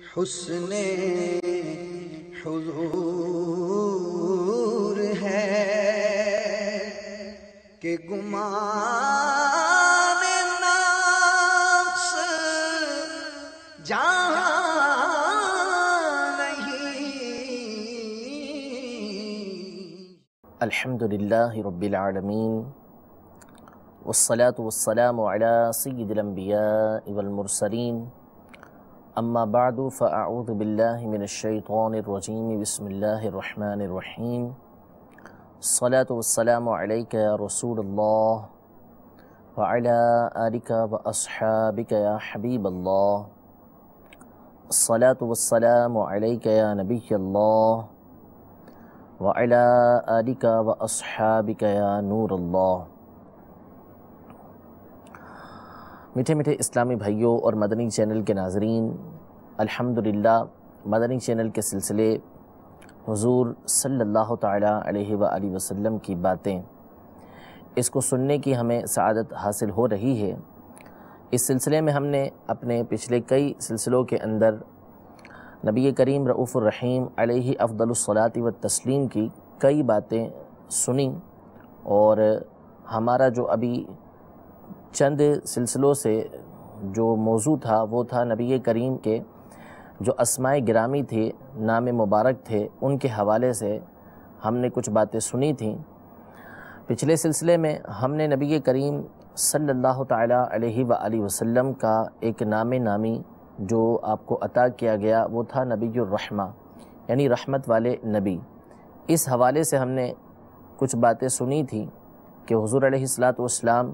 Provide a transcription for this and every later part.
حسن حضور ہے کہ گمان نفس جان نہیں۔ الحمدللہ رب العالمین والصلاة والسلام على سید الانبیاء والمرسلین، اما بعد فاعوذ باللہ من الشیطان الرجیم، بسم اللہ الرحمن الرحیم۔ الصلاة والسلام علیک یا رسول اللہ وعلی آلک واصحابک یا حبیب اللہ۔ الصلاة والسلام علیک یا نبی اللہ وعلی آلک واصحابک یا نور اللہ۔ میٹھے میٹھے اسلامی بھائیوں اور مدنی چینل کے ناظرین، الحمدللہ مدنی چینل کے سلسلے حضور صلی اللہ تعالیٰ علیہ وآلہ وسلم کی باتیں، اس کو سننے کی ہمیں سعادت حاصل ہو رہی ہے۔ اس سلسلے میں ہم نے اپنے پچھلے کئی سلسلوں کے اندر نبی کریم رؤوف الرحیم علیہ افضل الصلاۃ والتسلیم کی کئی باتیں سنیں، اور ہمارا جو ابھی چند سلسلوں سے جو موضوع تھا وہ تھا نبی کریم کے جو اسماء گرامی تھے، نام مبارک تھے، ان کے حوالے سے ہم نے کچھ باتیں سنی تھیں۔ پچھلے سلسلے میں ہم نے نبی کریم صلی اللہ تعالیٰ علیہ وآلہ وسلم کا ایک نام نامی جو آپ کو عطا کیا گیا وہ تھا نبی الرحمہ، یعنی رحمت والے نبی۔ اس حوالے سے ہم نے کچھ باتیں سنی تھیں کہ حضور علیہ الصلوۃ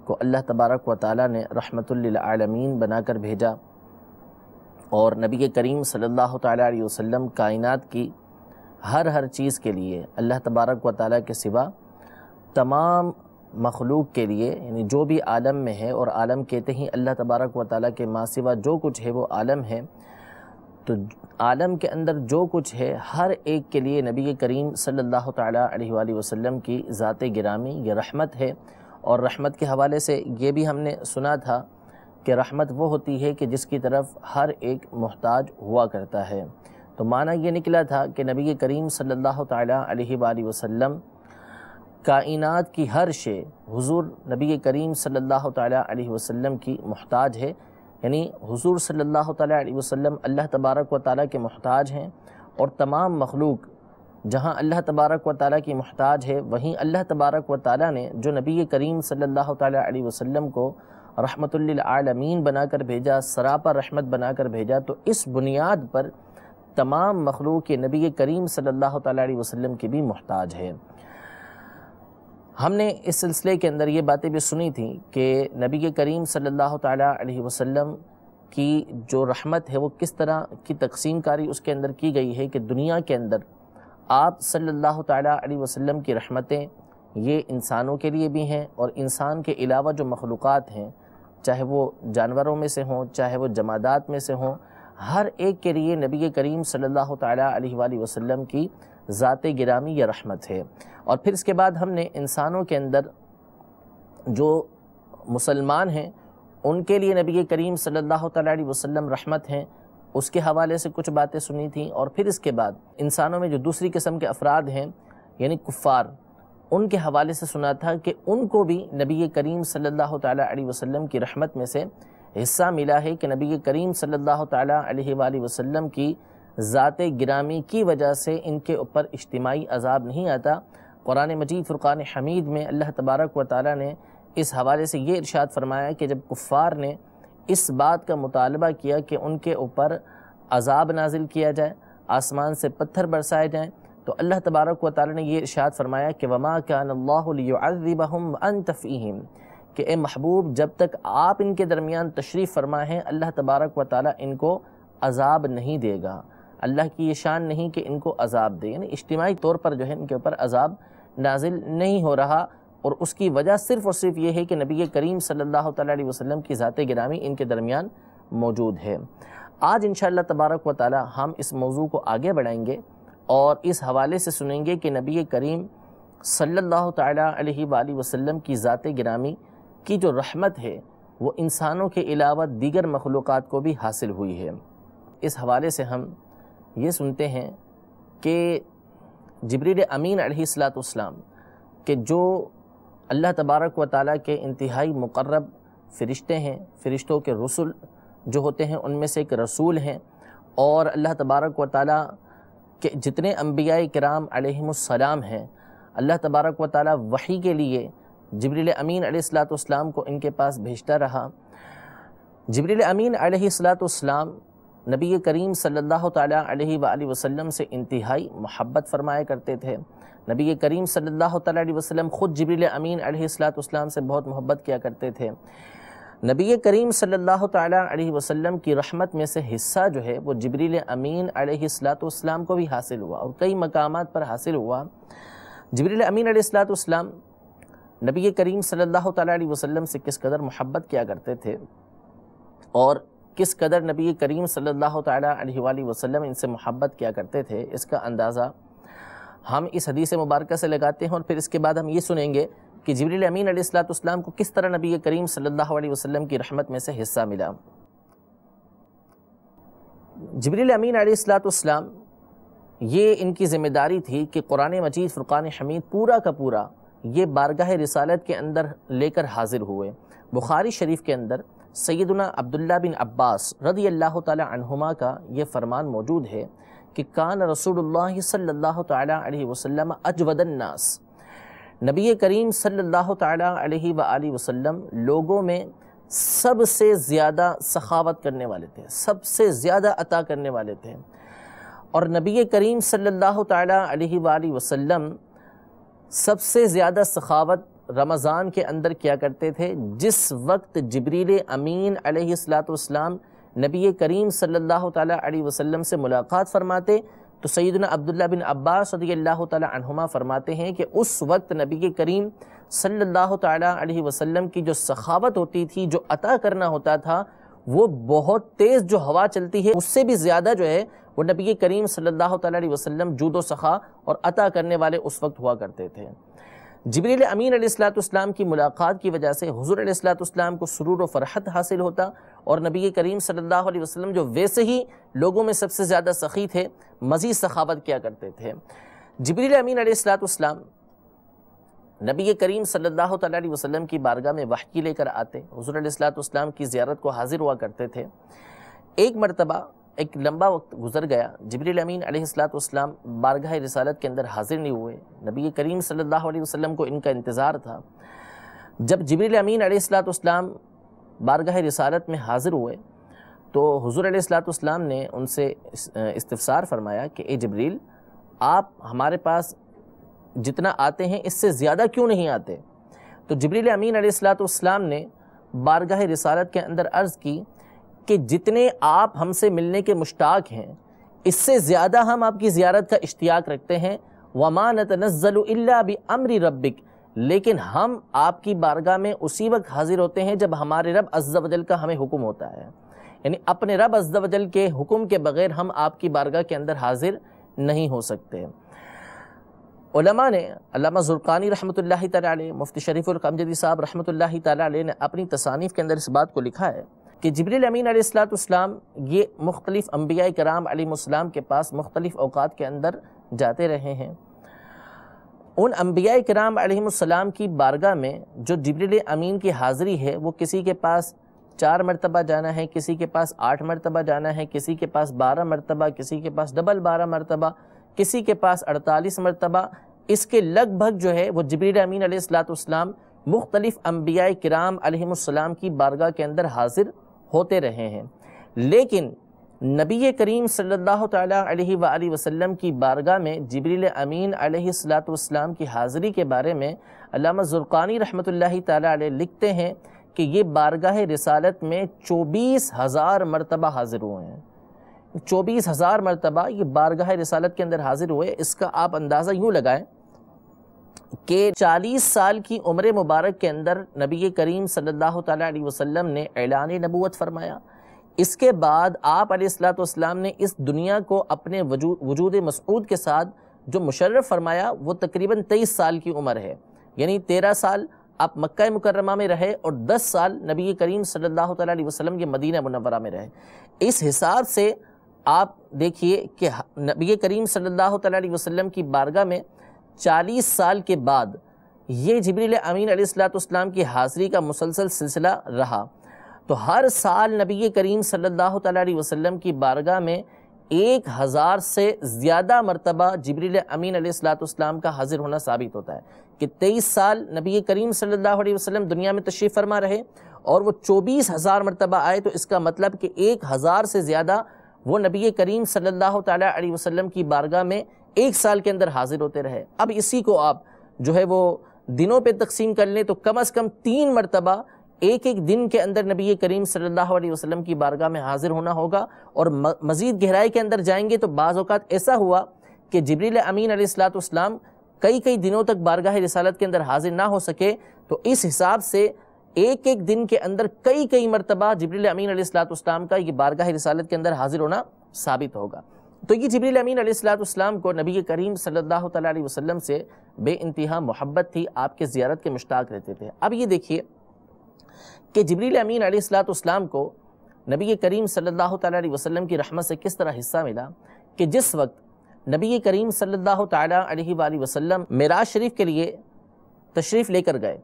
کو اللہ تبارک و تعالیٰ نے رحمت للعالمین بنا کر بھیجا، اور نبی کریم صلی اللہ تعالیٰ علیہ وسلم کائنات کی ہر چیز کے لیے اللہ تبارک و تعالیٰ کے سوا تمام مخلوق کے لیے، یعنی جو بھی عالم میں ہے، اور عالم کہتے ہی اللہ تبارک و تعالیٰ کے ما سوا جو کچھ ہے وہ عالم ہے، تو عالم کے اندر جو کچھ ہے ہر ایک کے لیے نبی کریم صلی اللہ تعالیٰ علیہ وآلہ وسلم کی ذات گرامی یہ رحمت ہے۔ اور رحمت کے حوالے سے یہ بھی ہم نے سنا تھا کہ رحمت وہ ہوتی ہے کہ جس کی طرف ہر ایک محتاج ہوا کرتا ہے۔ تو معنی یہ نکلا تھا کہ نبی کریم صلی اللہ تعالیٰ علیہ وآلہ وسلم کائنات کی ہر شے حضور نبی کریم صلی اللہ تعالیٰ علیہ وسلم کی محتاج ہے، یعنی حضور صلی اللہ تعالیٰ علیہ وسلم اللہ تبارک و تعالیٰ کے محتاج ہیں، اور تمام مخلوق جہاں اللہ تبارک و تعالیٰ کی محتاج ہے، وہیں اللہ تبارک و تعالیٰ نے جو نبی کریم صلی اللہ تعالیٰ علیہ وسلم کو رحمت للعالمین بنا کر بھیجا، سراپا رحمت بنا کر بھیجا، تو اس بنیاد پر تمام مخلوق کے نبی کریم صلی اللہ تعالیٰ علیہ وسلم کی بھی محتاج ہے۔ ہم نے اس سلسلے کے اندر یہ باتیں بھی سنی تھیں کہ نبی کریم صلی اللہ تعالیٰ علیہ وسلم کی جو رحمت ہے وہ کس طرح کی تقسیم کاری اس کے اندر کی گئی ہے کہ دنیا کے اندر آپ صلی اللہ تعالیٰ علیہ وسلم کی رحمتیں یہ انسانوں کے لیے بھی ہیں، اور انسان کے علاوہ جو مخلوقات ہیں، چاہے وہ جانوروں میں سے ہوں، چاہے وہ جمادات میں سے ہوں، ہر ایک کے لیے نبی کریم صلی اللہ تعالیٰ علیہ وآلہ وسلم کی ذات گرامی یہ رحمت ہے۔ اور پھر اس کے بعد ہم نے انسانوں کے اندر جو مسلمان ہیں ان کے لیے نبی کریم صلی اللہ تعالیٰ علیہ وسلم رحمت ہیں، اس کے حوالے سے کچھ باتیں سنی تھیں۔ اور پھر اس کے بعد انسانوں میں جو دوسری قسم کے افراد ہیں، یعنی کفار، ان کے حوالے سے سنا تھا کہ ان کو بھی نبی کریم صلی اللہ تعالیٰ علیہ وسلم کی رحمت میں سے حصہ ملا ہے کہ نبی کریم صلی اللہ تعالیٰ علیہ وآلہ وسلم کی ذات گرامی کی وجہ سے ان کے اوپر اجتماعی عذاب نہیں آتا۔ قرآن مجید فرقان حمید میں اللہ تبارک و تعالیٰ نے اس حوالے سے یہ ارشاد فرمایا کہ جب کفار نے اس بات کا مطالبہ کیا کہ ان کے اوپر عذاب نازل کیا جائے، آسمان سے پتھر برسائے جائیں، تو اللہ تبارک و تعالیٰ نے یہ ارشاد فرمایا کہ وَمَا كَانَ اللَّهُ لِيُعَذِّبَهُمْ وَأَنْتَ فِيهِمْ، کہ اے محبوب جب تک آپ ان کے درمیان تشریف فرما ہیں اللہ تبارک و تعالیٰ ان کو عذاب نہیں دے گا۔ اللہ کی یہ شان نہیں کہ ان کو عذاب دے، یعنی اجتماعی طور پر جو ہے ان کے اوپر عذاب نازل نہیں ہو رہا، اور اس کی وجہ صرف اور صرف یہ ہے کہ نبی کریم صلی اللہ تعالیٰ علیہ وسلم کی ذات گرامی ان کے درمیان موجود ہے۔ آج انشاءاللہ تبارک و تعالیٰ ہم اس موضوع کو آگے بڑھائیں گے، اور اس حوالے سے سنیں گے کہ نبی کریم صلی اللہ تعالیٰ علیہ وآلہ وسلم کی ذات گرامی کی جو رحمت ہے وہ انسانوں کے علاوہ دیگر مخلوقات کو بھی حاصل ہوئی ہے۔ اس حوالے سے ہم یہ سنتے ہیں کہ جبریل امین علیہ السلام کہ جو اللہ تبارک و تعالیٰ کے انتہائی مقرب فرشتے ہیں، فرشتوں کے رسل جو ہوتے ہیں ان میں سے ایک رسول ہیں، اور اللہ تبارک و تعالیٰ کہ جتنے انبیاء کرام علیہم السلام ہیں، اللہ تبارک و تعالیٰ وحی کے لیے جبریل امین علیہ السلام کو ان کے پاس بھیجتا رہا۔ جبریل امین علیہ السلام نبی کریم صلی اللہ تعالیٰ علیہ وآلہ وسلم سے انتہائی محبت فرمایا کرتے تھے۔ نبی کریم صلی اللہ تعالیٰ علیہ وسلم خود جبریل امین علیہ السلام سے بہت محبت کیا کرتے تھے۔ نبی کریم صلی اللہ تعالیٰ علیہ وسلم کی رحمت میں سے حصہ جو ہے وہ جبریل امین علیہ السلام کو بھی حاصل ہوا اور کئی مقامات پر حاصل ہوا۔ جبریل امین علیہ السلام نبی کریم صلی اللہ تعالیٰ علیہ وسلم سے کس قدر محبت کیا کرتے تھے اور کس قدر نبی کریم صلی اللہ تعالیٰ علیہ وآلہ وسلم ان سے محبت کیا کرتے تھے، اس کا اندازہ ہم اس حدیث مبارکہ سے لگاتے ہیں، اور پھر اس کے بعد ہم یہ سنیں گے کہ جبریل امین علیہ السلام کو کس طرح نبی کریم صلی اللہ علیہ وسلم کی رحمت میں سے حصہ ملا۔ جبریل امین علیہ السلام یہ ان کی ذمہ داری تھی کہ قرآن مجید فرقان حمید پورا کا پورا یہ بارگاہ رسالت کے اندر لے کر حاضر ہوئے۔ بخاری شریف کے اندر سیدنا عبداللہ بن عباس رضی اللہ تعالی عنہما کا یہ فرمان موجود ہے کہ کان رسول اللہ صلی اللہ تعالی علیہ وسلم اجود الناس، نبی کریم صلی اللہ تعالی علیہ وآلہ وسلم لوگوں میں سب سے زیادہ سخاوت کرنے والے تھے، سب سے زیادہ عطا کرنے والے تھے، اور نبی کریم صلی اللہ تعالی علیہ وآلہ وسلم سب سے زیادہ سخاوت رمضان کے اندر کیا کرتے تھے جس وقت جبریل امین علیہ السلام نبی کریم صلی اللہ تعالی علیہ وسلم سے ملاقات فرماتے تو سیدنا عبداللہ بن عباس رضی اللہ تعالی عنہما فرماتے ہیں کہ اس وقت نبی کریم صلی اللہ تعالی علیہ وسلم کی جو سخاوت ہوتی تھی، جو عطا کرنا ہوتا تھا، وہ بہت تیز جو ہوا چلتی ہے اس سے بھی زیادہ جو ہے وہ نبی کریم صلی اللہ تعالی علیہ وسلم جود و سخا اور عطا کرنے والے اس وقت ہوا کرتے تھے۔ جبریل امین علیہ السلام کی ملاقات کی وجہ سے حضور علیہ السلام کو سرور و فرحت حاصل ہوتا، اور نبی کریم صلی اللہ علیہ وسلم جو ویسے ہی لوگوں میں سب سے زیادہ سخی تھے، مزید سخاوت کیا کرتے تھے۔ جبریل امین علیہ السلام نبی کریم صلی اللہ تعالی علیہ وسلم کی بارگاہ میں وحی لے کر آتے، حضور علیہ السلام کی زیارت کو حاضر ہوا کرتے تھے۔ ایک مرتبہ ایک لمبا وقت گزر گیا، جبریل امین علیہ السلام بارگاہ رسالت کے اندر حاضر نہیں ہوئے۔ نبی کریم صلی اللہ علیہ وسلم کو ان کا انتظار تھا۔ جب جبریل امین علیہ السلام بارگاہ رسالت میں حاضر ہوئے تو حضور علیہ السلام نے ان سے استفسار فرمایا کہ اے جبریل، آپ ہمارے پاس جتنا آتے ہیں اس سے زیادہ کیوں نہیں آتے؟ تو جبریل امین علیہ السلام نے بارگاہ رسالت کے اندر عرض کی کہ جتنے آپ ہم سے ملنے کے مشتاق ہیں اس سے زیادہ ہم آپ کی زیارت کا اشتیاق رکھتے ہیں۔ وَمَا نَتَنَزَّلُ إِلَّا بِأَمْرِ رَبِّكَ، لیکن ہم آپ کی بارگاہ میں اسی وقت حاضر ہوتے ہیں جب ہمارے رب عز و جل کا ہمیں حکم ہوتا ہے، یعنی اپنے رب عز و جل کے حکم کے بغیر ہم آپ کی بارگاہ کے اندر حاضر نہیں ہو سکتے۔ علماء نے، علامہ زرقانی رحمۃ اللہ تعالی علیہ، مفتی شریف القمجدی صاحب رحمۃ اللہ تعالی علیہ نے اپنی تصانیف کے اندر اس بات کو لکھا ہے کہ جبریل امین علیہ السلام یہ مختلف انبیاء کرام علیہ السلام کے پاس مختلف اوقات کے اندر جاتے رہے ہیں۔ ان انبیاء کرام علیہ السلام کی بارگاہ میں جو جبریل امین کی حاضری ہے وہ کسی کے پاس 4 مرتبہ جانا ہے، کسی کے پاس 8 مرتبہ جانا ہے، کسی کے پاس 12 مرتبہ، کسی کے پاس ڈبل 12 مرتبہ، کسی کے پاس 48 مرتبہ۔ اس کے لگ بھگ جو ہے وہ جبریل امین علیہ السلام مختلف انبیاء کرام علیہ السلام کی بارگاہ کے اندر حاضر ہوتے رہے ہیں، لیکن نبی کریم صلی اللہ تعالی علیہ وآلہ وسلم کی بارگاہ میں جبریل امین علیہ السلام کی حاضری کے بارے میں علامہ زرقانی رحمۃ اللہ تعالی علیہ لکھتے ہیں کہ یہ بارگاہ رسالت میں 24,000 مرتبہ حاضر ہوئے ہیں۔ 24,000 مرتبہ یہ بارگاہ رسالت کے اندر حاضر ہوئے۔ اس کا آپ اندازہ یوں لگائیں کہ 40 سال کی عمر مبارک کے اندر نبی کریم صلی اللہ تعالی علیہ وسلم نے اعلان نبوت فرمایا۔ اس کے بعد آپ علیہ السلام نے اس دنیا کو اپنے وجود مسعود کے ساتھ جو مشرف فرمایا وہ تقریباً 23 سال کی عمر ہے، یعنی 13 سال آپ مکہ مکرمہ میں رہے اور 10 سال نبی کریم صلی اللہ تعالی علیہ وسلم کے مدینہ منورہ میں رہے۔ اس حساب سے آپ دیکھیے کہ نبی کریم صلی اللہ تعالیٰ علیہ وسلم کی بارگاہ میں 40 سال کے بعد یہ جبریل امین علیہ السلام کی حاضری کا مسلسل سلسلہ رہا۔ تو ہر سال نبی کریم صلی اللہ تعالیٰ علیہ وسلم کی بارگاہ میں 1000 سے زیادہ مرتبہ جبریل امین علیہ السلام کا حاضر ہونا ثابت ہوتا ہے کہ 23 سال نبی کریم صلی اللہ علیہ وسلم دنیا میں تشریف فرما رہے اور وہ 24,000 مرتبہ آئے، تو اس کا مطلب کہ 1000 سے زیادہ وہ نبی کریم صلی اللہ تعالیٰ علیہ وسلم کی بارگاہ میں ایک سال کے اندر حاضر ہوتے رہے۔ اب اسی کو آپ جو ہے وہ دنوں پہ تقسیم کر لیں تو کم از کم 3 مرتبہ ایک دن کے اندر نبی کریم صلی اللہ علیہ وسلم کی بارگاہ میں حاضر ہونا ہوگا۔ اور مزید گہرائی کے اندر جائیں گے تو بعض اوقات ایسا ہوا کہ جبریل امین علیہ السلام کئی دنوں تک بارگاہ رسالت کے اندر حاضر نہ ہو سکے، تو اس حساب سے ایک دن کے اندر کئی مرتبہ جبریل امین علیہ السلام کا یہ بارگاہ رسالت کے اندر حاضر ہونا ثابت ہوگا۔ تو یہ جبریل امین علیہ السلام کو نبی کریم صلی اللہ تعالیٰ علیہ وسلم سے بے انتہا محبت تھی، آپ کے زیارت کے مشتاق رہتے تھے۔ اب یہ دیکھیے کہ جبریل امین علیہ السلام کو نبی کریم صلی اللہ تعالیٰ علیہ وسلم کی رحمت سے کس طرح حصہ ملا کہ جس وقت نبی کریم صلی اللہ تعالیٰ علیہ وآلہ وسلم معراج شریف کے لیے تشریف لے کر گئے،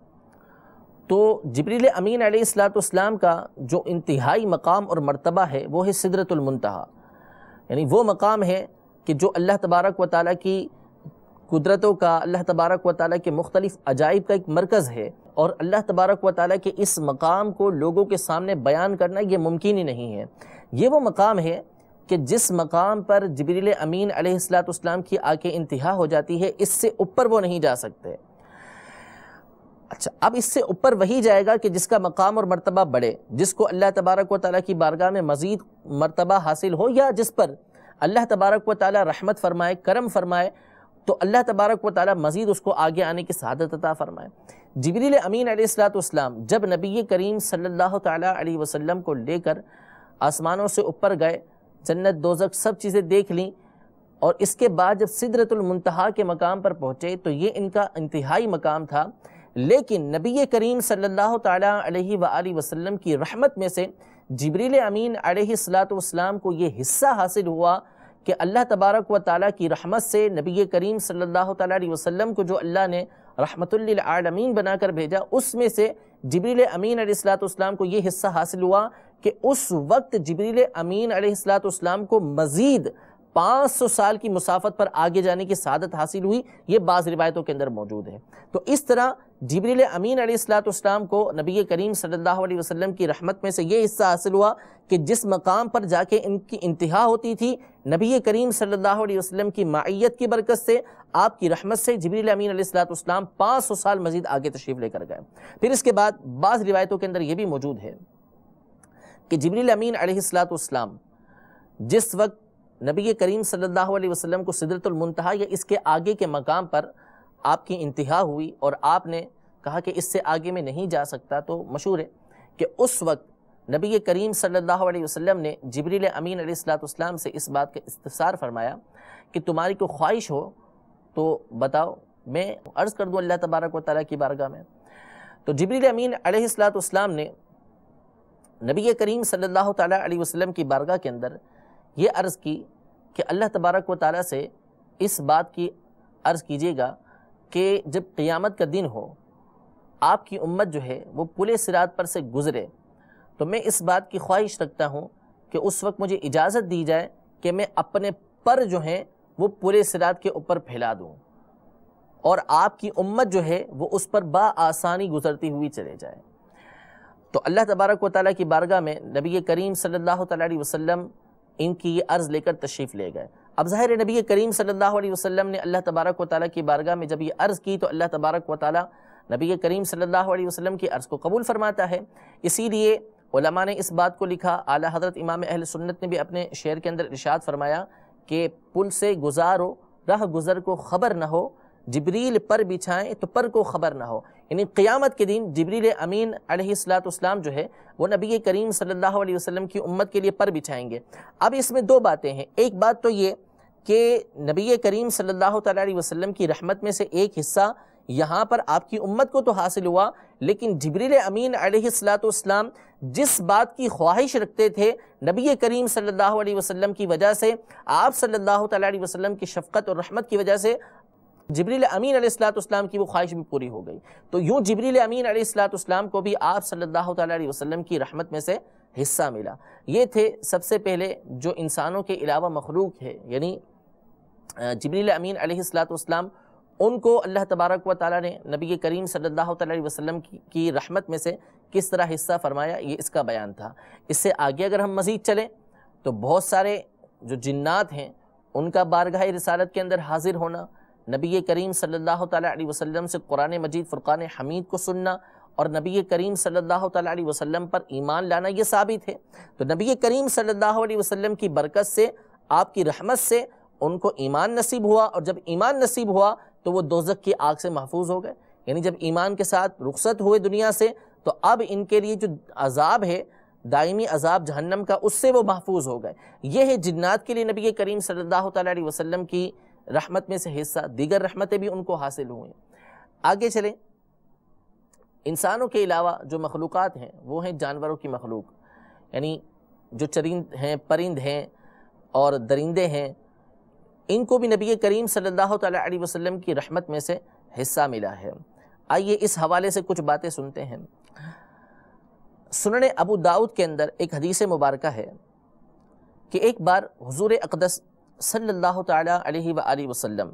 تو جبریل امین علیہ السلام کا جو انتہائی مقام اور مرتبہ ہے وہ ہے سدرۃ المنتہا، یعنی وہ مقام ہے کہ جو اللہ تبارک و تعالیٰ کی قدرتوں کا، اللہ تبارک و تعالیٰ کے مختلف عجائب کا ایک مرکز ہے، اور اللہ تبارک و تعالیٰ کے اس مقام کو لوگوں کے سامنے بیان کرنا یہ ممکن ہی نہیں ہے۔ یہ وہ مقام ہے کہ جس مقام پر جبریل امین علیہ السلام کی آ کے انتہا ہو جاتی ہے، اس سے اوپر وہ نہیں جا سکتے۔ اچھا، اب اس سے اوپر وہی جائے گا کہ جس کا مقام اور مرتبہ بڑھے، جس کو اللہ تبارک و تعالیٰ کی بارگاہ میں مزید مرتبہ حاصل ہو، یا جس پر اللہ تبارک و تعالیٰ رحمت فرمائے، کرم فرمائے، تو اللہ تبارک و تعالیٰ مزید اس کو آگے آنے کی سعادت عطا فرمائے۔ جبریل امین علیہ السلام جب نبی کریم صلی اللہ تعالیٰ علیہ وسلم کو لے کر آسمانوں سے اوپر گئے، جنت دوزخ سب چیزیں دیکھ لیں، اور اس کے بعد جب سدرۃ المنتہا کے مقام پر پہنچے تو یہ ان کا انتہائی مقام تھا، لیکن نبی کریم صلی اللہ تعالیٰ علیہ وآلہ وسلم کی رحمت میں سے جبریل امین علیہ السلام کو یہ حصہ حاصل ہوا کہ اللہ تبارک و تعالیٰ کی رحمت سے نبی کریم صلی اللہ تعالیٰ علیہ وسلم کو جو اللہ نے رحمت للعالمین بنا کر بھیجا، اس میں سے جبریل امین علیہ السلام کو یہ حصہ حاصل ہوا کہ اس وقت جبریل امین علیہ السلام کو مزید 500 سال کی مسافت پر آگے جانے کی سعادت حاصل ہوئی۔ یہ بعض روایتوں کے اندر موجود ہے۔ تو اس طرح جبریل امین علیہ السلام کو نبی کریم صلی اللہ علیہ وسلم کی رحمت میں سے یہ حصہ حاصل ہوا کہ جس مقام پر جا کے ان کی انتہا ہوتی تھی، نبی کریم صلی اللہ علیہ وسلم کی معیت کی برکت سے، آپ کی رحمت سے جبریل امین علیہ السلام 500 سال مزید آگے تشریف لے کر گئے۔ پھر اس کے بعد بعض روایتوں کے اندر یہ بھی موجود ہے کہ جبریل امین علیہ السلام جس وقت نبی کریم صلی اللہ علیہ وسلم کو سدرۃ المنتہا یا اس کے آگے کے مقام پر آپ کی انتہا ہوئی اور آپ نے کہا کہ اس سے آگے میں نہیں جا سکتا، تو مشہور ہے کہ اس وقت نبی کریم صلی اللہ علیہ وسلم نے جبریل امین علیہ السلام سے اس بات کا استفسار فرمایا کہ تمہاری کوئی خواہش ہو تو بتاؤ، میں عرض کر دوں اللہ تبارک و تعالیٰ کی بارگاہ میں۔ تو جبریل امین علیہ السلام نے نبی کریم صلی اللہ تعالیٰ علیہ وسلم کی بارگاہ کے اندر یہ عرض کی کہ اللہ تبارک و تعالیٰ سے اس بات کی عرض کیجیے گا کہ جب قیامت کا دن ہو، آپ کی امت جو ہے وہ پل صراط پر سے گزرے، تو میں اس بات کی خواہش رکھتا ہوں کہ اس وقت مجھے اجازت دی جائے کہ میں اپنے پر جو ہیں وہ پل صراط کے اوپر پھیلا دوں، اور آپ کی امت جو ہے وہ اس پر بآسانی گزرتی ہوئی چلے جائے۔ تو اللہ تبارک و تعالیٰ کی بارگاہ میں نبی کریم صلی اللہ تعالیٰ علیہ وسلم ان کی یہ عرض لے کر تشریف لے گئے۔ اب ظاہر ہے نبی کریم صلی اللہ علیہ وسلم نے اللہ تبارک و تعالیٰ کی بارگاہ میں جب یہ عرض کی تو اللہ تبارک و تعالیٰ نبی کریم صلی اللہ علیہ وسلم کی عرض کو قبول فرماتا ہے۔ اسی لیے علماء نے اس بات کو لکھا، اعلیٰ حضرت امام اہل سنت نے بھی اپنے شعر کے اندر ارشاد فرمایا کہ پل سے گزارو رہ گزر کو خبر نہ ہو، جبریل پر بچھائیں تو پر کو خبر نہ ہو۔ یعنی قیامت کے دن جبریل امین علیہ السلام جو ہے وہ نبی کریم صلی اللہ علیہ وسلم کی امت کے لیے پر بچھائیں گے۔ اب اس میں دو باتیں ہیں، ایک بات تو یہ کہ نبی کریم صلی اللہ تعالیٰ علیہ وسلم کی رحمت میں سے ایک حصہ یہاں پر آپ کی امت کو تو حاصل ہوا، لیکن جبریل امین علیہ السلام جس بات کی خواہش رکھتے تھے نبی کریم صلی اللہ علیہ وسلم کی وجہ سے، آپ صلی اللہ تعالیٰ علیہ وسلم کی شفقت اور رحمت کی وجہ سے جبریل امین علیہ السلام کی وہ خواہش بھی پوری ہو گئی۔ تو یوں جبریل امین علیہ السلام کو بھی آپ صلی اللہ تعالیٰ علیہ وسلم کی رحمت میں سے حصہ ملا۔ یہ تھے سب سے پہلے جو انسانوں کے علاوہ مخلوق ہے، یعنی جبریل امین علیہ السلام، ان کو اللہ تبارک و تعالیٰ نے نبی کریم صلی اللہ تعالیٰ علیہ وسلم کی رحمت میں سے کس طرح حصہ فرمایا، یہ اس کا بیان تھا۔ اس سے آگے اگر ہم مزید چلیں تو بہت سارے جو جنات ہیں ان کا بارگاہ رسالت کے اندر حاضر ہونا، نبی کریم صلی اللہ تعالیٰ علیہ وسلم سے قرآن مجید فرقان حمید کو سننا اور نبی کریم صلی اللہ تعالیٰ علیہ وسلم پر ایمان لانا، یہ ثابت ہے۔ تو نبی کریم صلی اللہ علیہ وسلم کی برکت سے، آپ کی رحمت سے ان کو ایمان نصیب ہوا، اور جب ایمان نصیب ہوا تو وہ دوزخ کی آگ سے محفوظ ہو گئے۔ یعنی جب ایمان کے ساتھ رخصت ہوئے دنیا سے تو اب ان کے لیے جو عذاب ہے، دائمی عذاب جہنم کا، اس سے وہ محفوظ ہو گئے۔ یہ ہے جنات کے لیے نبی کریم صلی اللہ تعالیٰ علیہ وسلم کی رحمت میں سے حصہ، دیگر رحمتیں بھی ان کو حاصل ہوئیں۔ آگے چلیں، انسانوں کے علاوہ جو مخلوقات ہیں وہ ہیں جانوروں کی مخلوق، یعنی جو چرند ہیں، پرند ہیں اور درندے ہیں، ان کو بھی نبی کریم صلی اللہ تعالیٰ علیہ وسلم کی رحمت میں سے حصہ ملا ہے۔ آئیے اس حوالے سے کچھ باتیں سنتے ہیں۔ سنن ابو داؤد کے اندر ایک حدیث مبارکہ ہے کہ ایک بار حضور اقدس صلی اللہ تعالیٰ علیہ وآلہ وسلم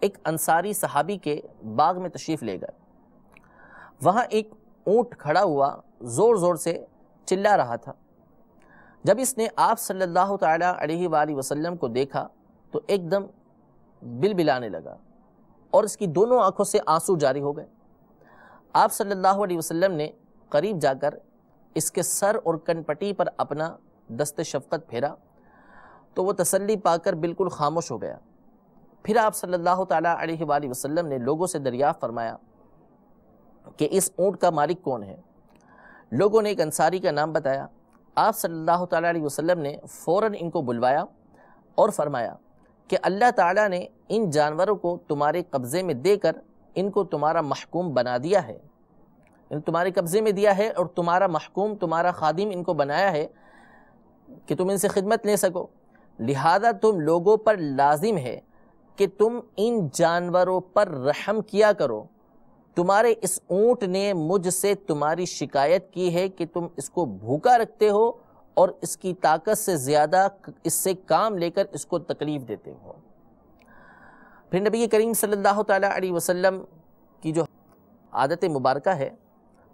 ایک انصاری صحابی کے باغ میں تشریف لے گئے۔ وہاں ایک اونٹ کھڑا ہوا زور زور سے چلا رہا تھا۔ جب اس نے آپ صلی اللہ تعالیٰ علیہ وآلہ وسلم کو دیکھا تو ایک دم بلبلانے لگا اور اس کی دونوں آنکھوں سے آنسو جاری ہو گئے۔ آپ صلی اللہ علیہ وسلم نے قریب جا کر اس کے سر اور کن پٹی پر اپنا دست شفقت پھیرا تو وہ تسلی پا کر بالکل خاموش ہو گیا۔ پھر آپ صلی اللہ تعالیٰ علیہ وآلہ وسلم نے لوگوں سے دریافت فرمایا کہ اس اونٹ کا مالک کون ہے؟ لوگوں نے ایک انصاری کا نام بتایا۔ آپ صلی اللہ تعالیٰ علیہ وسلم نے فوراً ان کو بلوایا اور فرمایا کہ اللہ تعالیٰ نے ان جانوروں کو تمہارے قبضے میں دے کر ان کو تمہارا محکوم بنا دیا ہے، ان تمہارے قبضے میں دیا ہے اور تمہارا محکوم، تمہارا خادم ان کو بنایا ہے کہ تم ان سے خدمت لے سکو، لہذا تم لوگوں پر لازم ہے کہ تم ان جانوروں پر رحم کیا کرو۔ تمہارے اس اونٹ نے مجھ سے تمہاری شکایت کی ہے کہ تم اس کو بھوکا رکھتے ہو اور اس کی طاقت سے زیادہ اس سے کام لے کر اس کو تکلیف دیتے ہو۔ پھر نبی کریم صلی اللہ تعالیٰ علیہ وسلم کی جو عادت مبارکہ ہے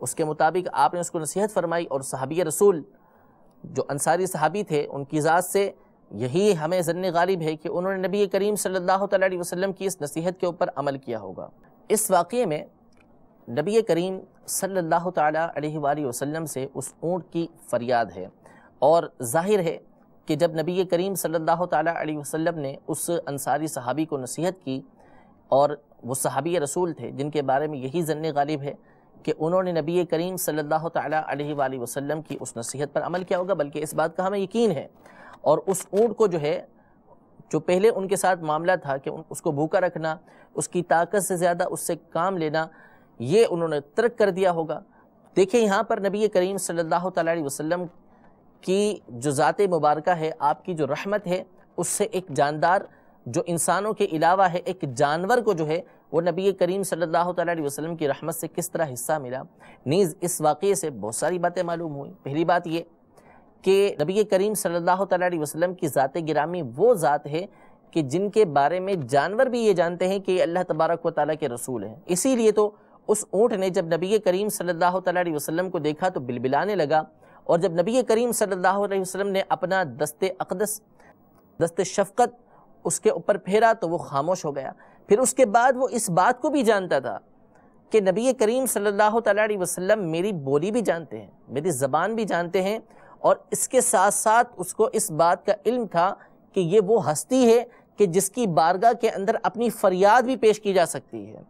اس کے مطابق آپ نے اس کو نصیحت فرمائی، اور صحابی رسول جو انصاری صحابی تھے ان کی ذات سے یہی ہمیں ظن غالب ہے کہ انہوں نے نبی کریم صلی اللہ تعالیٰ علیہ وسلم کی اس نصیحت کے اوپر عمل کیا ہوگا۔ اس واقعے میں نبی کریم صلی اللہ تعالیٰ علیہ وآلہ وسلم سے اس اونٹ کی فریاد ہے، اور ظاہر ہے کہ جب نبی کریم صلی اللہ تعالیٰ علیہ وسلم نے اس انصاری صحابی کو نصیحت کی، اور وہ صحابی رسول تھے جن کے بارے میں یہی ظن غالب ہے کہ انہوں نے نبی کریم صلی اللہ تعالیٰ علیہ وآلہ وسلم کی اس نصیحت پر عمل کیا ہوگا، بلکہ اس بات کا ہمیں یقین ہے۔ اور اس اونٹ کو جو ہے، جو پہلے ان کے ساتھ معاملہ تھا کہ اس کو بھوکا رکھنا، اس کی طاقت سے زیادہ اس سے کام لینا، یہ انہوں نے ترک کر دیا ہوگا۔ دیکھیں یہاں پر نبی کریم صلی اللہ تعالیٰ علیہ وسلم کی جو ذات مبارکہ ہے، آپ کی جو رحمت ہے، اس سے ایک جاندار جو انسانوں کے علاوہ ہے، ایک جانور کو جو ہے وہ نبی کریم صلی اللہ تعالیٰ علیہ وسلم کی رحمت سے کس طرح حصہ ملا۔ نیز اس واقعے سے بہت ساری باتیں معلوم ہوئیں۔ پہلی بات یہ کہ نبی کریم صلی اللہ تعالیٰ علیہ وسلم کی ذات گرامی وہ ذات ہے کہ جن کے بارے میں جانور بھی یہ جانتے ہیں کہ یہ اللہ تبارک و تعالیٰ کے رسول ہیں۔ اسی لیے تو اس اونٹ نے جب نبی کریم صلی اللہ تعالیٰ علیہ وسلم کو دیکھا تو بلبلانے لگا، اور جب نبی کریم صلی اللہ علیہ وسلم نے اپنا دست اقدس، دست شفقت اس کے اوپر پھیرا تو وہ خاموش ہو گیا۔ پھر اس کے بعد وہ اس بات کو بھی جانتا تھا کہ نبی کریم صلی اللہ تعالیٰ علیہ وسلم میری بولی بھی جانتے ہیں، میری زبان بھی جانتے ہیں، اور اس کے ساتھ ساتھ اس کو اس بات کا علم تھا کہ یہ وہ ہستی ہے کہ جس کی بارگاہ کے اندر اپنی فریاد بھی پیش کی جا سکتی ہے۔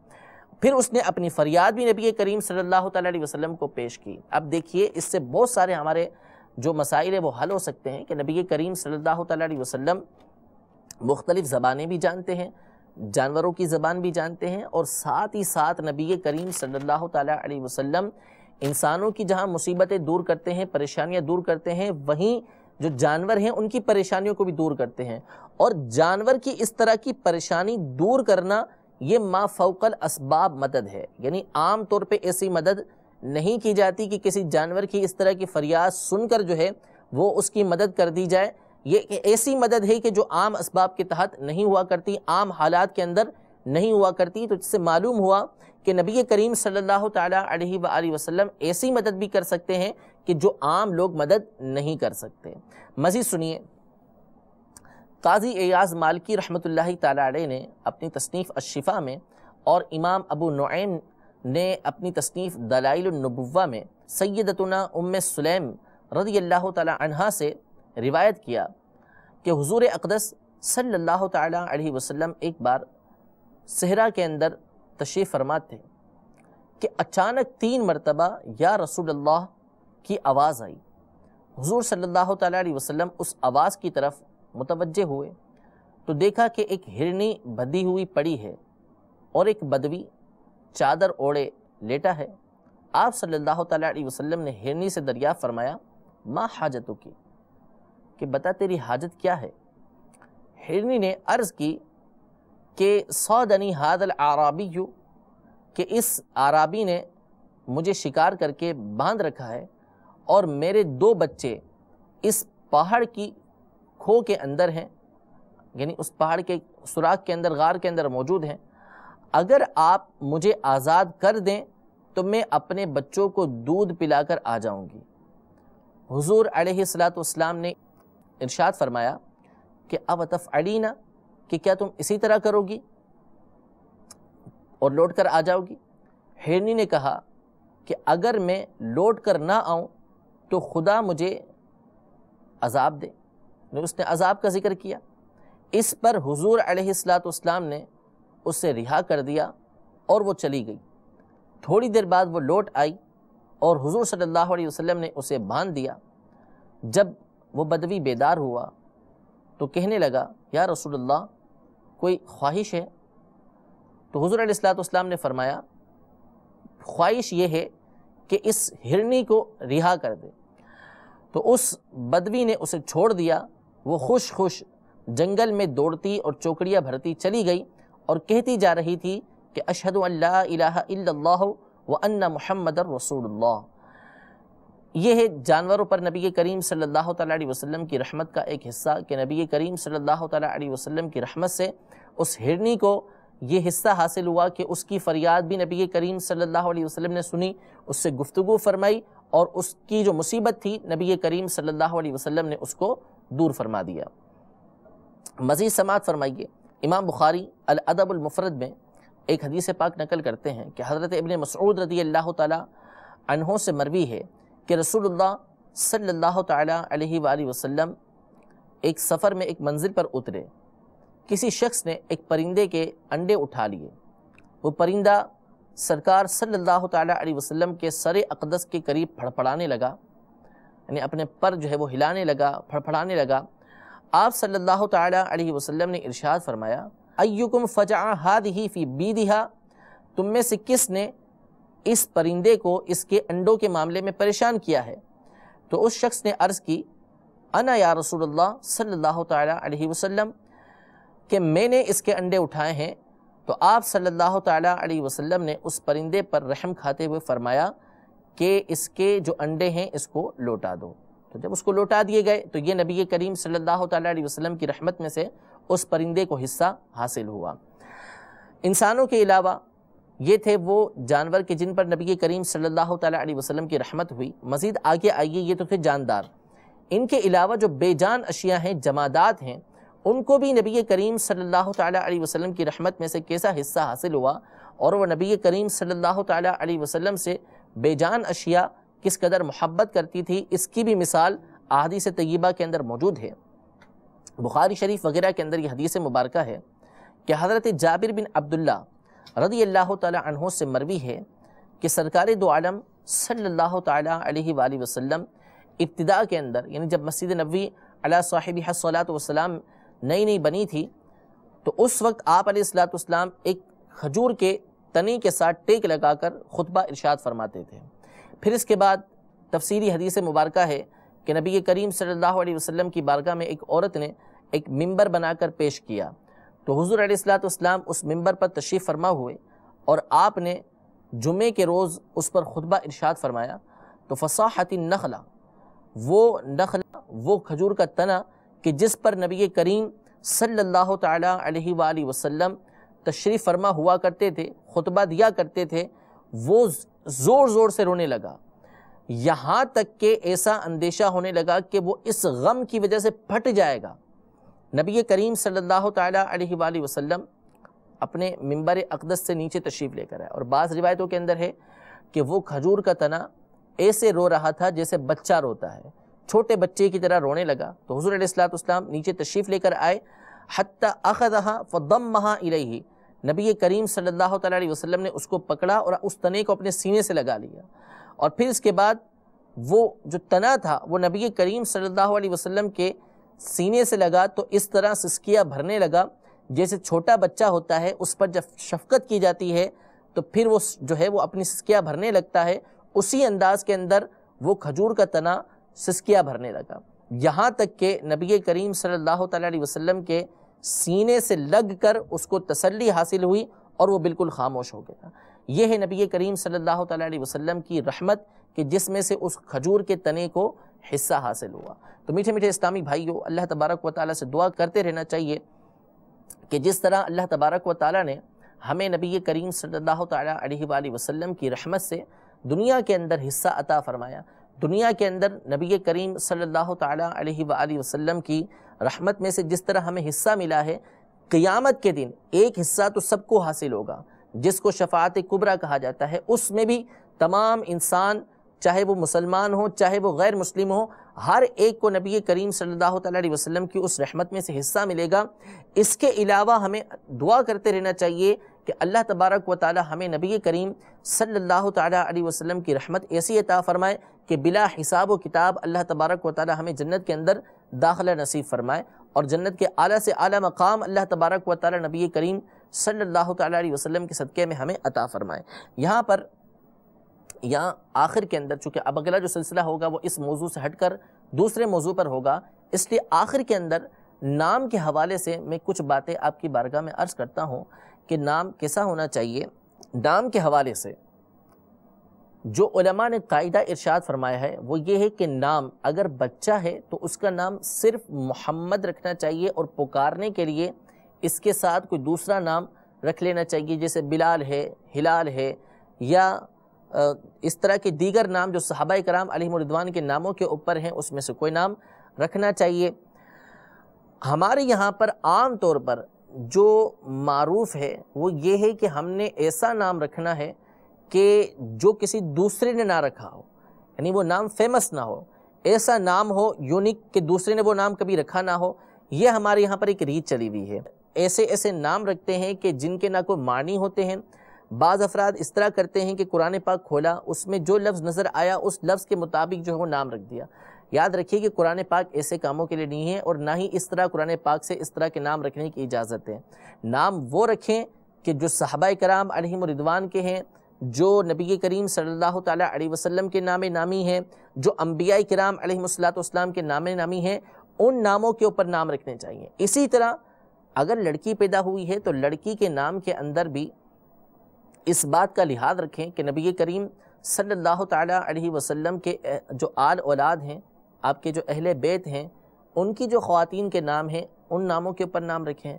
پھر اس نے اپنی فریاد بھی نبی کریم صلی اللہ تعالیٰ علیہ وسلم کو پیش کی۔ اب دیکھیے اس سے بہت سارے ہمارے جو مسائل ہیں وہ حل ہو سکتے ہیں کہ نبی کریم صلی اللہ تعالیٰ علیہ وسلم مختلف زبانیں بھی جانتے ہیں، جانوروں کی زبان بھی جانتے ہیں، اور ساتھ ہی ساتھ نبی کریم صلی اللہ تعالیٰ علیہ وسلم انسانوں کی جہاں مصیبتیں دور کرتے ہیں، پریشانیاں دور کرتے ہیں، وہیں جو جانور ہیں ان کی پریشانیوں کو بھی دور کرتے ہیں۔ اور جانور کی اس طرح کی پریشانی دور کرنا یہ ما فوق الاسباب مدد ہے، یعنی عام طور پہ ایسی مدد نہیں کی جاتی کہ کسی جانور کی اس طرح کی فریاد سن کر جو ہے وہ اس کی مدد کر دی جائے۔ یہ ایسی مدد ہے کہ جو عام اسباب کے تحت نہیں ہوا کرتی، عام حالات کے اندر نہیں ہوا کرتی۔ تو اس سے معلوم ہوا کہ نبی کریم صلی اللہ تعالیٰ علیہ وآلہ وسلم ایسی مدد بھی کر سکتے ہیں کہ جو عام لوگ مدد نہیں کر سکتے۔ مزید سنیے، قاضی ایاز مالکی رحمۃ اللہ تعالیٰ علیہ نے اپنی تصنیف الشفا میں اور امام ابو نعیم نے اپنی تصنیف دلائل النبوہ میں سیدتنا ام سلیم رضی اللہ تعالیٰ عنہا سے روایت کیا کہ حضور اقدس صلی اللہ تعالیٰ علیہ وسلم ایک بار صحرا کے اندر تشریف فرما تھے کہ اچانک 3 مرتبہ یا رسول اللہ کی آواز آئی۔ حضور صلی اللہ تعالیٰ علیہ وسلم اس آواز کی طرف متوجہ ہوئے تو دیکھا کہ ایک ہرنی بدھی ہوئی پڑی ہے اور ایک بدوی چادر اوڑے لیٹا ہے۔ آپ صلی اللہ تعالیٰ علیہ وسلم نے ہرنی سے دریافت فرمایا، ما حاجتو کی، کہ بتا تیری حاجت کیا ہے؟ ہرنی نے عرض کی کہ صادنی ھذا الاعرابی، کہ اس عرابی نے مجھے شکار کر کے باندھ رکھا ہے اور میرے 2 بچے اس پہاڑ کی کھو کے اندر ہیں، یعنی اس پہاڑ کے سوراخ کے اندر، غار کے اندر موجود ہیں۔ اگر آپ مجھے آزاد کر دیں تو میں اپنے بچوں کو دودھ پلا کر آ جاؤں گی۔ حضور علیہ السلام نے ارشاد فرمایا کہ اب تفعلین، کہ کیا تم اسی طرح کرو گی اور لوٹ کر آ جاؤ گی؟ ہرنی نے کہا کہ اگر میں لوٹ کر نہ آؤں تو خدا مجھے عذاب دے۔ اس نے عذاب کا ذکر کیا۔ اس پر حضور علیہ السلام نے اسے رہا کر دیا اور وہ چلی گئی۔ تھوڑی دیر بعد وہ لوٹ آئی اور حضور صلی اللہ علیہ وسلم نے اسے باندھ دیا۔ جب وہ بدوی بیدار ہوا تو کہنے لگا، یا رسول اللہ کوئی خواہش ہے؟ تو حضور علیہ السلام نے فرمایا، خواہش یہ ہے کہ اس ہرنی کو رہا کر دے۔ تو اس بدوی نے اسے چھوڑ دیا۔ وہ خوش خوش جنگل میں دوڑتی اور چوکڑیاں بھرتی چلی گئی اور کہتی جا رہی تھی کہ اشہد ان لا الہ الا اللہ وان محمد رسول اللہ۔ یہ ہے جانوروں پر نبی کریم صلی اللہ تعالیٰ علیہ وسلم کی رحمت کا ایک حصہ، کہ نبی کریم صلی اللہ تعالیٰ علیہ وسلم کی رحمت سے اس ہرنی کو یہ حصہ حاصل ہوا کہ اس کی فریاد بھی نبی کریم صلی اللہ علیہ وسلم نے سنی، اس سے گفتگو فرمائی اور اس کی جو مصیبت تھی نبی کریم صلی اللہ علیہ وسلم نے اس کو دور فرما دیا۔ مزید سماعت فرمائیے، امام بخاری الادب المفرد میں ایک حدیث پاک نقل کرتے ہیں کہ حضرت ابن مسعود رضی اللہ تعالیٰ عنہ سے مروی ہے کہ رسول اللہ صلی اللہ تعالیٰ علیہ وآلہ وسلم ایک سفر میں ایک منزل پر اترے۔ کسی شخص نے ایک پرندے کے انڈے اٹھا لیے۔ وہ پرندہ سرکار صلی اللہ تعالیٰ علیہ وسلم کے سر اقدس کے قریب پھڑپھڑانے لگا، یعنی اپنے پر جو ہے وہ ہلانے لگا، پھڑپھڑانے لگا۔ آپ صلی اللہ تعالیٰ علیہ وسلم نے ارشاد فرمایا، ایکم فجع ہذہ فی بیدھا، تم میں سے کس نے اس پرندے کو اس کے انڈوں کے معاملے میں پریشان کیا ہے؟ تو اس شخص نے عرض کی، انا یا رسول اللہ صلی اللہ تعالیٰ علیہ وسلم، کہ میں نے اس کے انڈے اٹھائے ہیں۔ تو آپ صلی اللہ تعالیٰ علیہ وسلم نے اس پرندے پر رحم کھاتے ہوئے فرمایا کہ اس کے جو انڈے ہیں اس کو لوٹا دو۔ تو جب اس کو لوٹا دیے گئے تو یہ نبی کریم صلی اللہ تعالیٰ علیہ وسلم کی رحمت میں سے اس پرندے کو حصہ حاصل ہوا۔ انسانوں کے علاوہ یہ تھے وہ جانور کہ جن پر نبی کریم صلی اللہ تعالیٰ علیہ وسلم کی رحمت ہوئی۔ مزید آگے آئیے، یہ تو تھے جاندار۔ ان کے علاوہ جو بے جان اشیاء ہیں، جمادات ہیں، ان کو بھی نبی کریم صلی اللہ تعالیٰ علیہ وسلم کی رحمت میں سے کیسا حصہ حاصل ہوا، اور وہ نبی کریم صلی اللہ تعالیٰ علیہ وسلم سے بے جان اشیاء کس قدر محبت کرتی تھی، اس کی بھی مثال احادیث طیبہ کے اندر موجود ہے۔ بخاری شریف وغیرہ کے اندر یہ حدیث مبارکہ ہے کہ حضرت جابر بن عبداللہ رضی اللہ تعالیٰ عنہ سے مروی ہے کہ سرکار دو عالم صلی اللہ تعالیٰ علیہ وآلہ وسلم ابتداء کے اندر، یعنی جب مسجد نبوی علی صاحبہ الصلاۃ والسلام نئی بنی تھی، تو اس وقت آپ علیہ الصلاۃ والسلام ایک کھجور کے تنے کے ساتھ ٹیک لگا کر خطبہ ارشاد فرماتے تھے۔ پھر اس کے بعد تفسیری حدیث مبارکہ ہے کہ نبی کریم صلی اللہ علیہ وسلم کی بارگاہ میں ایک عورت نے ایک ممبر بنا کر پیش کیا، تو حضور علیہ السلام اس ممبر پر تشریف فرما ہوئے اور آپ نے جمعے کے روز اس پر خطبہ ارشاد فرمایا، تو فصاحت النخلہ، وہ کھجور کا تنا کہ جس پر نبی کریم صلی اللہ تعالیٰ علیہ وآلہ وسلم تشریف فرما ہوا کرتے تھے، خطبہ دیا کرتے تھے، وہ زور زور سے رونے لگا، یہاں تک کہ ایسا اندیشہ ہونے لگا کہ وہ اس غم کی وجہ سے پھٹ جائے گا۔ نبی کریم صلی اللہ تعالیٰ علیہ وآلہ وسلم اپنے ممبر اقدس سے نیچے تشریف لے کر آئے، اور بعض روایتوں کے اندر ہے کہ وہ کھجور کا تنا ایسے رو رہا تھا جیسے بچہ روتا ہے، چھوٹے بچے کی طرح رونے لگا۔ تو حضور علیہ السلام نیچے تشریف لے کر آئے، حتی اخذہا فضمہا الیہ، نبی کریم صلی اللہ تعالیٰ علیہ وسلم نے اس کو پکڑا اور اس تنے کو اپنے سینے سے لگا لیا، اور پھر اس کے بعد وہ جو تنا تھا وہ نبی کریم صلی اللہ علیہ وسلم کے سینے سے لگا تو اس طرح سسکیاں بھرنے لگا جیسے چھوٹا بچہ ہوتا ہے، اس پر جب شفقت کی جاتی ہے تو پھر وہ جو ہے وہ اپنی سسکیاں بھرنے لگتا ہے، اسی انداز کے اندر وہ کھجور کا تنا سسکیاں بھرنے لگا، یہاں تک کہ نبی کریم صلی اللہ تعالیٰ علیہ وسلم کے سینے سے لگ کر اس کو تسلی حاصل ہوئی اور وہ بالکل خاموش ہو گیا۔ یہ ہے نبی کریم صلی اللہ تعالیٰ علیہ وسلم کی رحمت کہ جس میں سے اس کھجور کے تنے کو حصہ حاصل ہوا۔ تو میٹھے میٹھے اسلامی بھائیوں، اللہ تبارک و تعالیٰ سے دعا کرتے رہنا چاہیے کہ جس طرح اللہ تبارک و تعالیٰ نے ہمیں نبی کریم صلی اللہ تعالیٰ علیہ وآلہ وسلم کی رحمت سے دنیا کے اندر حصہ عطا فرمایا، دنیا کے اندر نبی کریم صلی اللہ تعالیٰ علیہ وآلہ وسلم کی رحمت میں سے جس طرح ہمیں حصہ ملا ہے، قیامت کے دن ایک حصہ تو سب کو حاصل ہوگا جس کو شفاعت کبریٰ کہا جاتا ہے، اس میں بھی تمام انسان چاہے وہ مسلمان ہو چاہے وہ غیر مسلم ہو، ہر ایک کو نبی کریم صلی اللہ تعالیٰ علیہ وسلم کی اس رحمت میں سے حصہ ملے گا۔ اس کے علاوہ ہمیں دعا کرتے رہنا چاہیے کہ اللہ تبارک و تعالیٰ ہمیں نبی کریم صلی اللہ تعالیٰ علیہ وسلم کی رحمت ایسی عطا فرمائے کہ بلا حساب و کتاب اللہ تبارک و تعالیٰ ہمیں جنت کے اندر داخلہ نصیب فرمائے، اور جنت کے اعلیٰ سے اعلیٰ مقام اللہ تبارک و تعالیٰ نبی کریم صلی اللہ تعالیٰ علیہ وسلم کے صدقے میں ہمیں عطا فرمائے۔ یہاں آخر کے اندر چونکہ اب اگلا جو سلسلہ ہوگا وہ اس موضوع سے ہٹ کر دوسرے موضوع پر ہوگا، اس لیے آخر کے اندر نام کے حوالے سے میں کچھ باتیں آپ کی بارگاہ میں عرض کرتا ہوں کہ نام کیسا ہونا چاہیے۔ نام کے حوالے سے جو علماء نے قاعدہ ارشاد فرمایا ہے وہ یہ ہے کہ نام اگر بچہ ہے تو اس کا نام صرف محمد رکھنا چاہیے، اور پکارنے کے لیے اس کے ساتھ کوئی دوسرا نام رکھ لینا چاہیے، جیسے بلال ہے، ہلال ہے، یا اس طرح کے دیگر نام جو صحابہ کرام علیہم رضوان کے ناموں کے اوپر ہیں اس میں سے کوئی نام رکھنا چاہیے۔ ہمارے یہاں پر عام طور پر جو معروف ہے وہ یہ ہے کہ ہم نے ایسا نام رکھنا ہے کہ جو کسی دوسرے نے نہ رکھا ہو، یعنی وہ نام فیمس نہ ہو، ایسا نام ہو یونیک کہ دوسرے نے وہ نام کبھی رکھا نہ ہو۔ یہ ہمارے یہاں پر ایک ریت چلی ہوئی ہے، ایسے نام رکھتے ہیں کہ جن کے نہ کوئی معنی ہوتے ہیں۔ بعض افراد اس طرح کرتے ہیں کہ قرآن پاک کھولا، اس میں جو لفظ نظر آیا اس لفظ کے مطابق جو ہے وہ نام رکھ دیا۔ یاد رکھیے کہ قرآن پاک ایسے کاموں کے لیے نہیں ہے، اور نہ ہی اس طرح قرآن پاک سے اس طرح کے نام رکھنے کی اجازت ہے۔ نام وہ رکھیں کہ جو صحابہ کرام علیہم رضوان کے ہیں، جو نبی کریم صلی اللہ تعالیٰ علیہ وسلم کے نام نامی ہیں، جو انبیاء کرام علیہم السلام کے نام نامی ہیں، ان ناموں کے اوپر نام رکھنے چاہیے۔ اسی طرح اگر لڑکی پیدا ہوئی ہے تو لڑکی کے نام کے اندر بھی اس بات کا لحاظ رکھیں کہ نبی کریم صلی اللہ تعالیٰ علیہ وسلم کے جو آل اولاد ہیں، آپ کے جو اہل بیت ہیں، ان کی جو خواتین کے نام ہیں ان ناموں کے اوپر نام رکھیں،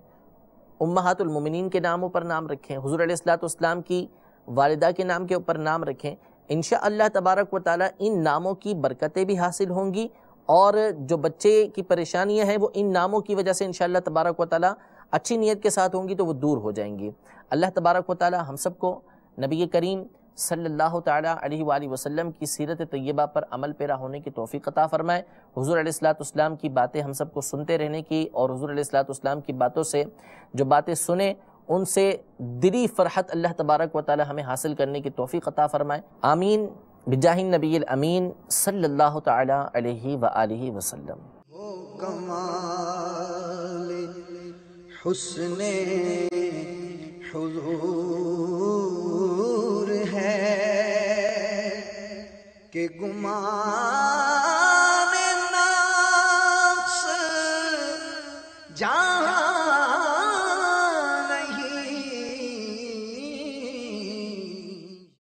امہات المومنین کے ناموں پر نام رکھیں، حضور علیہ السلام کی والدہ کے نام کے اوپر نام رکھیں۔ انشاءاللہ تبارک و تعالیٰ ان ناموں کی برکتیں بھی حاصل ہوں گی، اور جو بچے کی پریشانیاں ہیں وہ ان ناموں کی وجہ سے انشاءاللہ تبارک و تعالیٰ اچھی نیت کے ساتھ ہوں گی تو وہ دور ہو جائیں گی۔ اللہ تبارک و تعالیٰ ہم سب کو نبی کریم صلی اللہ تعالیٰ علیہ وآلہ وسلم کی سیرت طیبہ پر عمل پیرا ہونے کی توفیق عطا فرمائے، حضور علیہ السلام کی باتیں ہم سب کو سنتے رہنے کی، اور حضور علیہ السلام کی باتوں سے جو باتیں سنیں ان سے دلی فرحت اللہ تبارک و تعالیٰ ہمیں حاصل کرنے کی توفیق عطا فرمائے۔ آمین بجاہ النبی الامین صلی اللہ تعالیٰ علیہ وآلہ وسلم۔ وہ کمال حسن حضور ہے کہ گمان نفس جہاں